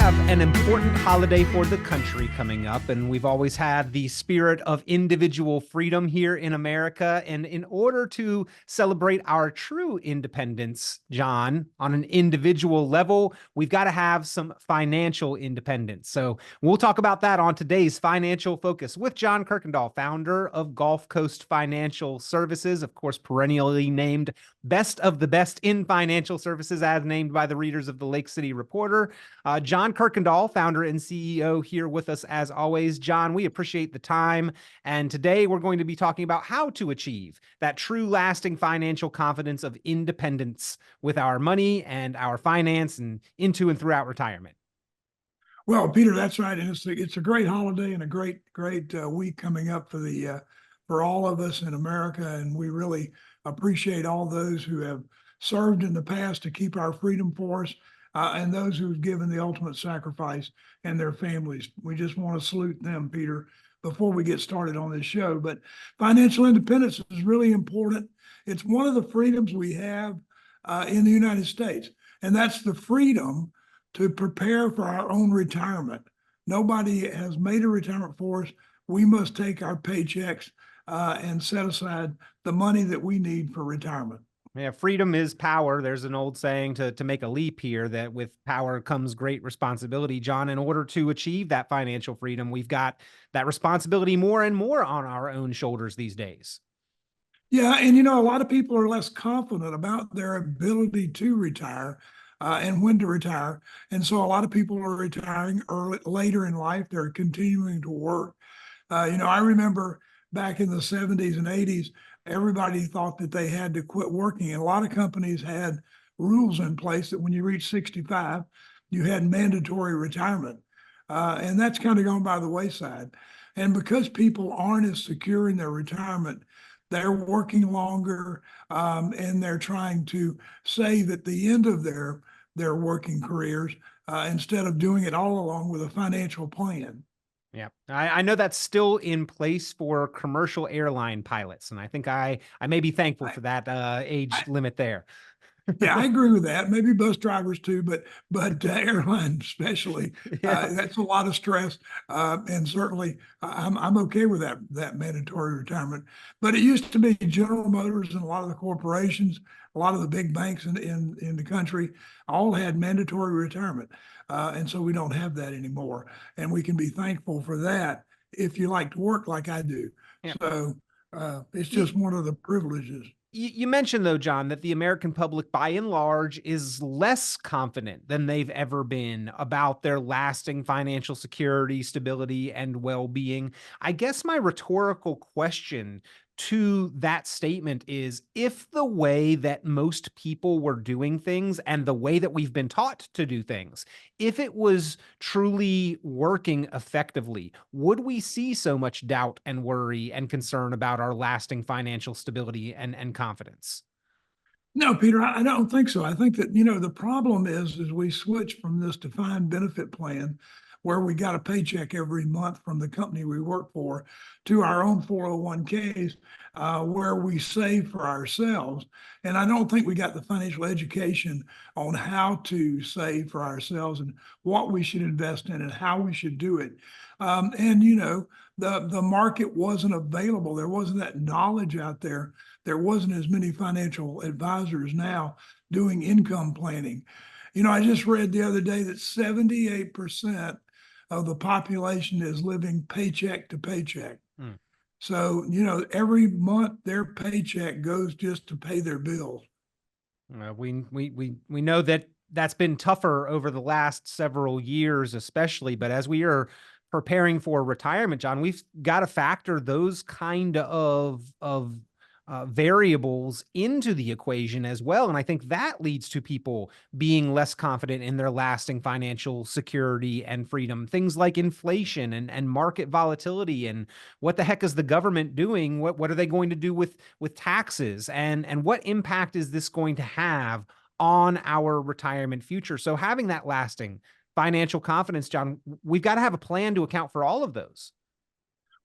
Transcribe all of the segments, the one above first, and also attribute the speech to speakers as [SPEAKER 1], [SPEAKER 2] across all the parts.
[SPEAKER 1] have an important holiday for the country coming up, and we've always had the spirit of individual freedom here in America. And in order to celebrate our true independence, John, on an individual level, we've got to have some financial independence. So we'll talk about that on today's Financial Focus with John Kuykendall, founder of GulfCoast Financial Services, of course, perennially named Best of the Best in Financial Services, as named by the readers of the Lake City Reporter. John Kuykendall, founder and CEO, here with us as always. John, we appreciate the time. And today we're going to be talking about how to achieve that true lasting financial confidence of independence with our money and our finance and into and throughout retirement.
[SPEAKER 2] Well, Peter, that's right. And it's a great holiday and a great week coming up for all of us in America. And we really appreciate all those who have served in the past to keep our freedom for us. And those who've given the ultimate sacrifice and their families. We just want to salute them, Peter, before we get started on this show. But financial independence is really important. It's one of the freedoms we have in the United States, and that's the freedom to prepare for our own retirement. Nobody has made a retirement for us. We must take our paychecks and set aside the money that we need for retirement.
[SPEAKER 1] Yeah, freedom is power. There's an old saying to make a leap here that with power comes great responsibility. John, in order to achieve that financial freedom, we've got that responsibility more and more on our own shoulders these days.
[SPEAKER 2] Yeah, and a lot of people are less confident about their ability to retire and when to retire. And so a lot of people are retiring later in life. They're continuing to work. I remember back in the 70s and 80s, everybody thought that they had to quit working. And a lot of companies had rules in place that when you reach 65, you had mandatory retirement. And that's kind of gone by the wayside. And because people aren't as secure in their retirement, they're working longer and they're trying to save at the end of their working careers instead of doing it all along with a financial plan.
[SPEAKER 1] Yeah, I know that's still in place for commercial airline pilots, and I think I may be thankful for that age limit there.
[SPEAKER 2] Yeah, I agree with that. Maybe bus drivers too, but airline especially, that's a lot of stress. And certainly, I'm okay with that mandatory retirement. But it used to be General Motors and a lot of the corporations, a lot of the big banks in the country, all had mandatory retirement, and so we don't have that anymore. And we can be thankful for that if you like to work like I do. Yeah. So it's just one of the privileges.
[SPEAKER 1] You mentioned, though, John, that the American public, by and large, is less confident than they've ever been about their lasting financial security, stability, and well-being. I guess my rhetorical question to that statement is, if the way that most people were doing things and the way that we've been taught to do things, if it was truly working effectively, would we see so much doubt and worry and concern about our lasting financial stability and confidence?
[SPEAKER 2] No, Peter, I don't think so. I think that, the problem is we switch from this defined benefit plan where we got a paycheck every month from the company we work for to our own 401ks where we save for ourselves. And I don't think we got the financial education on how to save for ourselves and what we should invest in and how we should do it. The market wasn't available. There wasn't that knowledge out there. There wasn't as many financial advisors now doing income planning. I just read the other day that 78% of the population is living paycheck to paycheck. So, every month their paycheck goes just to pay their bills.
[SPEAKER 1] We know that that's been tougher over the last several years, especially, but as we are preparing for retirement, John, we've got to factor those kind of variables into the equation as well. And I think that leads to people being less confident in their lasting financial security and freedom. Things like inflation and market volatility and what the heck is the government doing? What are they going to do with taxes? And what impact is this going to have on our retirement future? So having that lasting financial confidence, John, we've got to have a plan to account for all of those.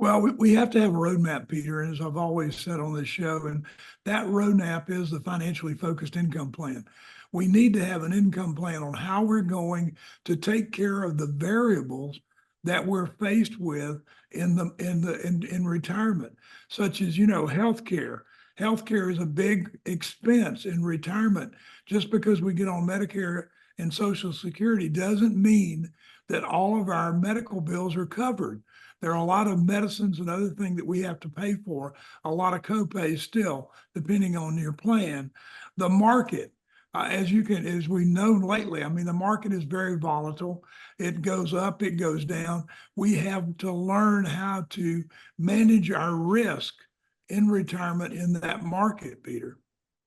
[SPEAKER 2] Well, we have to have a roadmap, Peter, and as I've always said on this show, and that roadmap is the financially focused income plan. We need to have an income plan on how we're going to take care of the variables that we're faced with in retirement, such as, healthcare. Healthcare is a big expense in retirement. Just because we get on Medicare and Social Security doesn't mean that all of our medical bills are covered. There are a lot of medicines and other things that we have to pay for, a lot of copays still, depending on your plan. The market, as we know lately, I mean, the market is very volatile. It goes up, it goes down. We have to learn how to manage our risk in retirement in that market, Peter.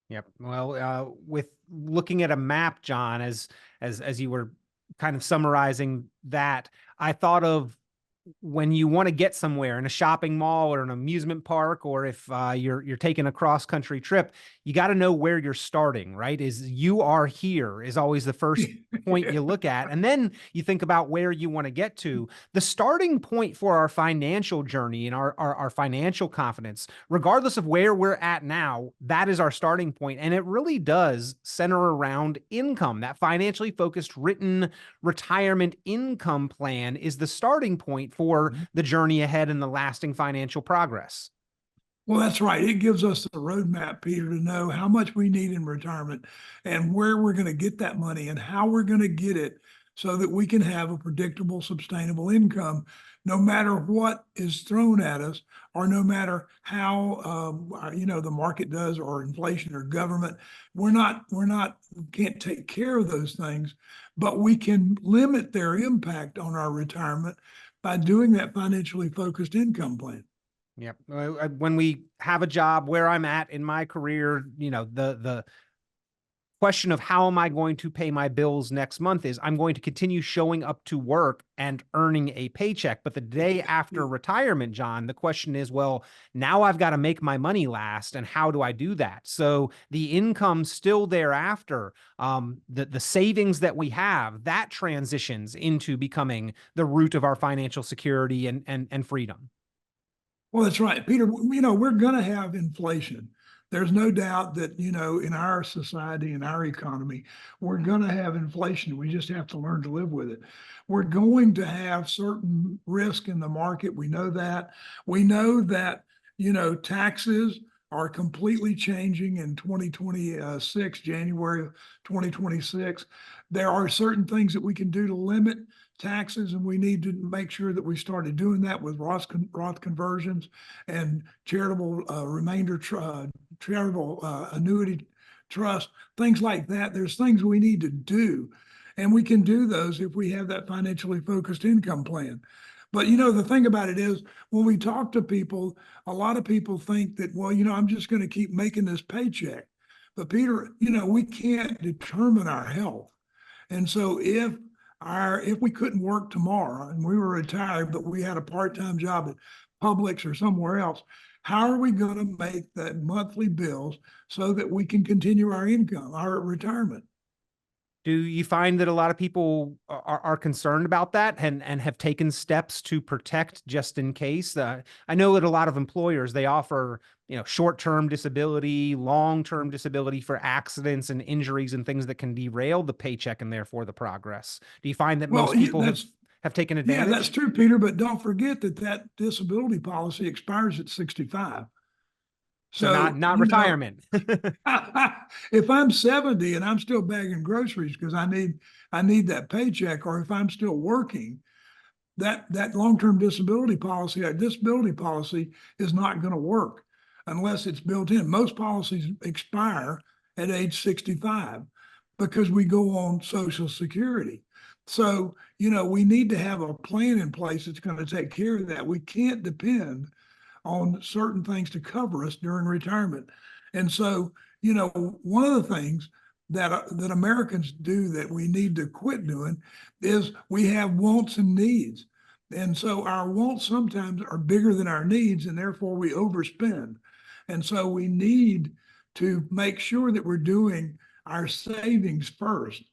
[SPEAKER 1] Yep. Well, with looking at a map, John, as you were kind of summarizing that, I thought of when you want to get somewhere in a shopping mall or an amusement park, or if you're taking a cross country trip, you got to know where you're starting, right? Is you are here is always the first point you look at. And then you think about where you want to get to. The starting point for our financial journey and our financial confidence, regardless of where we're at now, that is our starting point. And it really does center around income. That financially focused written retirement income plan is the starting point for the journey ahead and the lasting financial progress.
[SPEAKER 2] Well, that's right. It gives us a roadmap, Peter, to know how much we need in retirement and where we're going to get that money and how we're going to get it so that we can have a predictable, sustainable income, no matter what is thrown at us or no matter how, the market does or inflation or government. Can't take care of those things, but we can limit their impact on our retirement by doing that financially focused income plan.
[SPEAKER 1] Yep. When we have a job where I'm at in my career, the question of how am I going to pay my bills next month is I'm going to continue showing up to work and earning a paycheck. But the day after retirement, John, the question is, well, now I've got to make my money last. And how do I do that? So the income still thereafter, the savings that we have, that transitions into becoming the root of our financial security and freedom.
[SPEAKER 2] Well, that's right, Peter. We're going to have inflation. There's no doubt that, in our society, in our economy, we're going to have inflation. We just have to learn to live with it. We're going to have certain risk in the market. We know that. We know that, taxes are completely changing in 2026, January of 2026. There are certain things that we can do to limit taxes, and we need to make sure that we started doing that with Roth conversions and charitable annuity trust, things like that. There's things we need to do, and we can do those if we have that financially focused income plan. But the thing about it is, when we talk to people, a lot of people think that, well, I'm just going to keep making this paycheck. But Peter, we can't determine our health. And so if we couldn't work tomorrow and we were retired, but we had a part-time job at Publix or somewhere else, how are we going to make that monthly bills so that we can continue our income, our retirement?
[SPEAKER 1] Do you find that a lot of people are concerned about that and have taken steps to protect just in case? I know that a lot of employers, they offer, short-term disability, long-term disability for accidents and injuries and things that can derail the paycheck and therefore the progress. Do you find that most people have taken advantage?
[SPEAKER 2] Yeah, that's true, Peter, but don't forget that disability policy expires at 65.
[SPEAKER 1] So not retirement.
[SPEAKER 2] If I'm 70 and I'm still bagging groceries because I need that paycheck, or if I'm still working, that long-term disability policy, our disability policy is not going to work unless it's built in. Most policies expire at age 65 because we go on Social Security. So, we need to have a plan in place that's going to take care of that. We can't depend on certain things to cover us during retirement. And so, one of the things that Americans do that we need to quit doing is we have wants and needs. And so our wants sometimes are bigger than our needs, and therefore we overspend. And so we need to make sure that we're doing our savings first.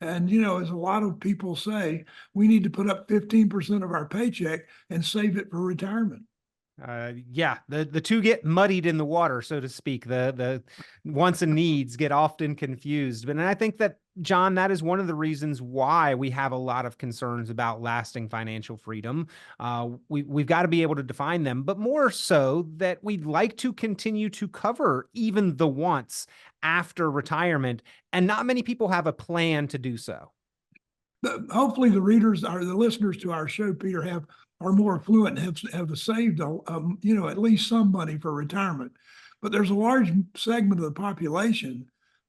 [SPEAKER 2] And, as a lot of people say, we need to put up 15% of our paycheck and save it for retirement.
[SPEAKER 1] Yeah, the two get muddied in the water, so to speak. The wants and needs get often confused. But and I think that, John, that is one of the reasons why we have a lot of concerns about lasting financial freedom. We've got to be able to define them, but more so that we'd like to continue to cover even the wants after retirement, and not many people have a plan to do so.
[SPEAKER 2] Hopefully the readers or the listeners to our show, Peter, are more affluent and have saved, at least some money for retirement. But there's a large segment of the population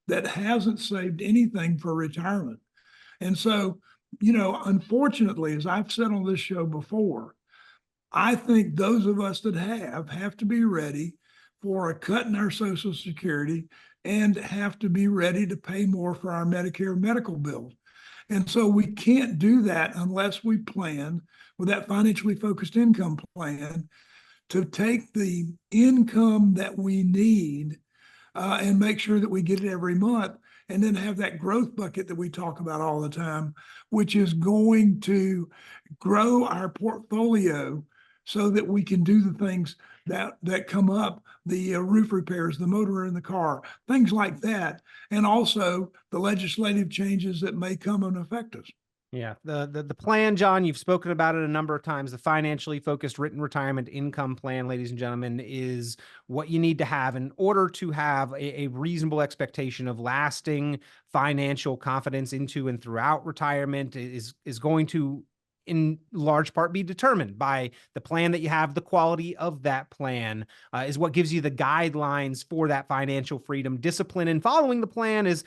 [SPEAKER 2] that hasn't saved anything for retirement. And so, unfortunately, as I've said on this show before, I think those of us that have to be ready for a cut in our Social Security and have to be ready to pay more for our Medicare medical bills. And so we can't do that unless we plan with that financially focused income plan to take the income that we need and make sure that we get it every month, and then have that growth bucket that we talk about all the time, which is going to grow our portfolio so that we can do the things that come up, the roof repairs, the motor in the car, things like that, and also the legislative changes that may come and affect us.
[SPEAKER 1] Yeah, the plan, John, you've spoken about it a number of times. The financially focused written retirement income plan, ladies and gentlemen, is what you need to have in order to have a reasonable expectation of lasting financial confidence into and throughout retirement. Is going to, in large part, be determined by the plan that you have. The quality of that plan is what gives you the guidelines for that financial freedom. Discipline in following the plan is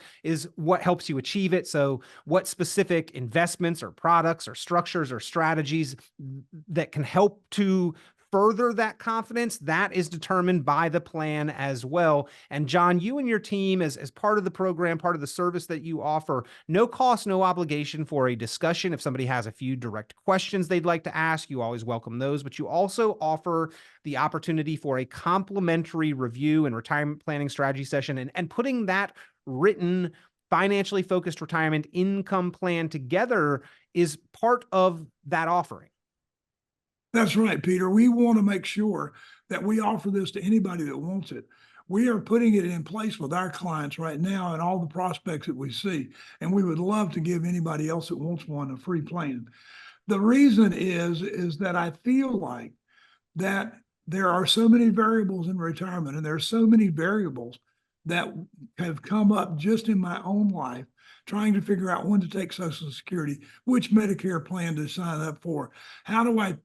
[SPEAKER 1] what helps you achieve it. So what specific investments or products or structures or strategies that can help to further that confidence, that is determined by the plan as well. And John, you and your team, as part of the program, part of the service that you offer, no cost, no obligation for a discussion. If somebody has a few direct questions they'd like to ask, you always welcome those, but you also offer the opportunity for a complimentary review and retirement planning strategy session, and putting that written financially focused retirement income plan together is part of that offering.
[SPEAKER 2] That's right, Peter. We want to make sure that we offer this to anybody that wants it. We are putting it in place with our clients right now and all the prospects that we see. And we would love to give anybody else that wants one a free plan. The reason is that I feel like that there are so many variables in retirement, and there are so many variables that have come up just in my own life, trying to figure out when to take Social Security, which Medicare plan to sign up for. How do I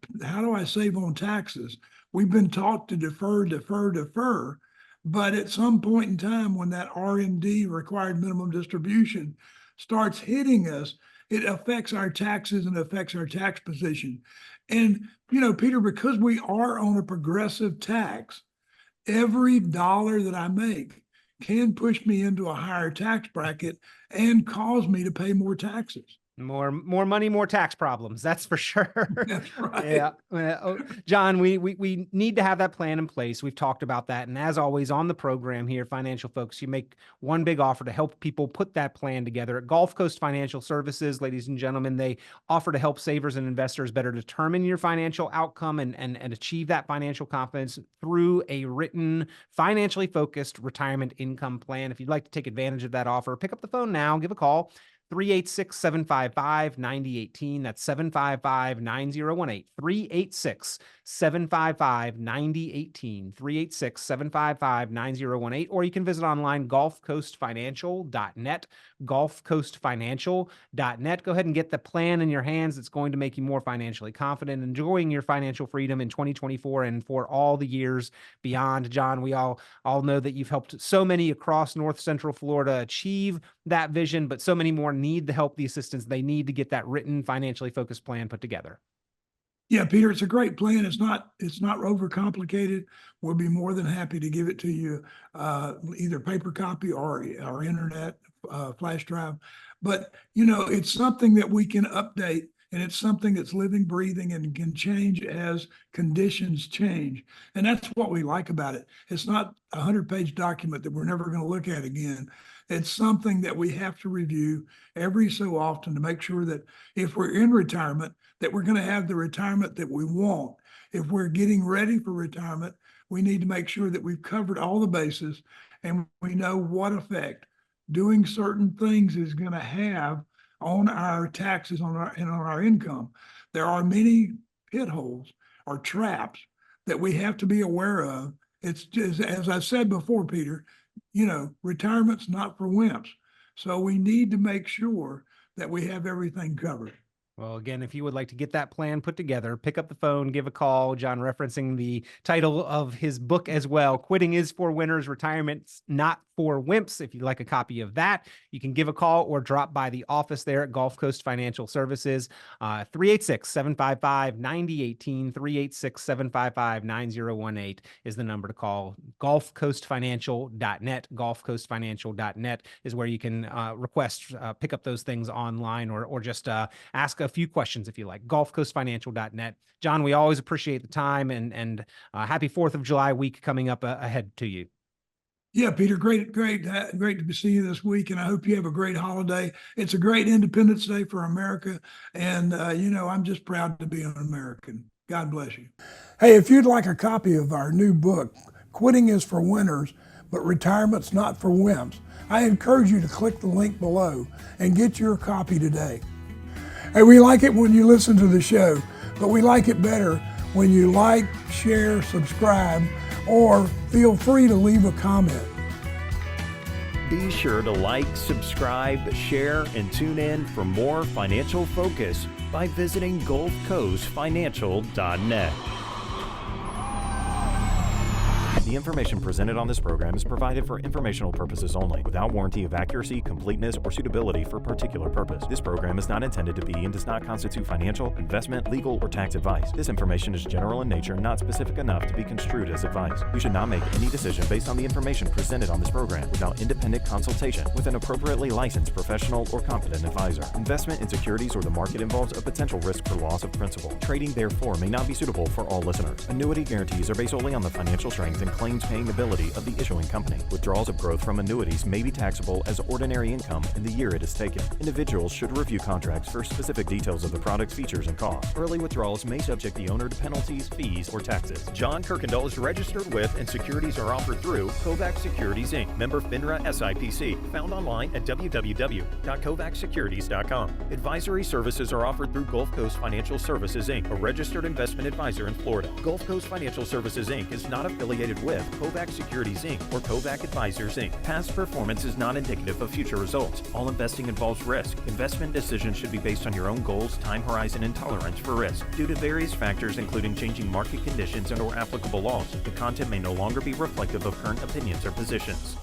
[SPEAKER 2] save on taxes? We've been taught to defer, but at some point in time, when that RMD, required minimum distribution, starts hitting us, it affects our taxes and affects our tax position. And, Peter, because we are on a progressive tax, every dollar that I make can push me into a higher tax bracket and cause me to pay more taxes.
[SPEAKER 1] More money, more tax problems. That's for sure.
[SPEAKER 2] That's right.
[SPEAKER 1] Yeah. John, we need to have that plan in place. We've talked about that. And as always on the program here, Financial Folks, you make one big offer to help people put that plan together. At GulfCoast Financial Services, ladies and gentlemen, they offer to help savers and investors better determine your financial outcome and achieve that financial confidence through a written, financially focused retirement income plan. If you'd like to take advantage of that offer, pick up the phone now, give a call. 386-755-9018. That's 755-9018. 386-755-9018. 386-755-9018. Or you can visit online, GulfCoastFinancial.net. GulfCoastFinancial.net. Go ahead and get the plan in your hands that's going to make you more financially confident, enjoying your financial freedom in 2024 and for all the years beyond. John, we all know that you've helped so many across North Central Florida achieve that vision, but so many more need the help, the assistance they need to get that written, financially focused plan put together.
[SPEAKER 2] Yeah, Peter, it's a great plan. It's not overcomplicated. We'll be more than happy to give it to you, either paper copy or internet flash drive. But it's something that we can update and it's something that's living, breathing, and can change as conditions change. And that's what we like about it. It's not a 100-page document that we're never going to look at again. It's something that we have to review every so often to make sure that if we're in retirement, that we're going to have the retirement that we want. If we're getting ready for retirement, we need to make sure that we've covered all the bases and we know what effect doing certain things is going to have on our taxes and on our income. There are many pit holes or traps that we have to be aware of. It's just, as I said before, Peter, retirement's not for wimps. So we need to make sure that we have everything covered.
[SPEAKER 1] Well, again, if you would like to get that plan put together, pick up the phone, give a call. John referencing the title of his book as well, Quitting is for Winners, Retirement's Not for Wimps. If you'd like a copy of that, you can give a call or drop by the office there at GulfCoast Financial Services. 386-755-9018, 386-755-9018 is the number to call. GulfCoastFinancial.net, GulfCoastFinancial.net is where you can request, pick up those things online or just ask a few questions if you like. GulfCoastFinancial.net. John, we always appreciate the time and happy 4th of July week coming up ahead to you.
[SPEAKER 2] Yeah, Peter, great to see you this week, and I hope you have a great holiday. It's a great Independence Day for America, and I'm just proud to be an American. God bless you. Hey, if you'd like a copy of our new book, Quitting is for Winners, but Retirement's Not for Wimps, I encourage you to click the link below and get your copy today. Hey, we like it when you listen to the show, but we like it better when you like, share, subscribe, or feel free to leave a comment.
[SPEAKER 3] Be sure to like, subscribe, share, and tune in for more financial focus by visiting GulfCoastFinancial.net. The information presented on this program is provided for informational purposes only, without warranty of accuracy, completeness, or suitability for a particular purpose. This program is not intended to be and does not constitute financial, investment, legal, or tax advice. This information is general in nature and not specific enough to be construed as advice. You should not make any decision based on the information presented on this program without independent consultation with an appropriately licensed professional or competent advisor. Investment in securities or the market involves a potential risk for loss of principal. Trading, therefore, may not be suitable for all listeners. Annuity guarantees are based solely on the financial strength and claims-paying ability of the issuing company. Withdrawals of growth from annuities may be taxable as ordinary income in the year it is taken. Individuals should review contracts for specific details of the product's features and costs. Early withdrawals may subject the owner to penalties, fees, or taxes. John Kuykendall is registered with and securities are offered through Kovac Securities Inc., member FINRA SIPC, found online at www.kovacsecurities.com. Advisory services are offered through Gulf Coast Financial Services Inc., a registered investment advisor in Florida. Gulf Coast Financial Services Inc. is not affiliated with Kovac Securities Inc. or Kovac Advisors Inc. Past performance is not indicative of future results. All investing involves risk. Investment decisions should be based on your own goals, time horizon, and tolerance for risk. Due to various factors including changing market conditions and/or applicable laws, the content may no longer be reflective of current opinions or positions.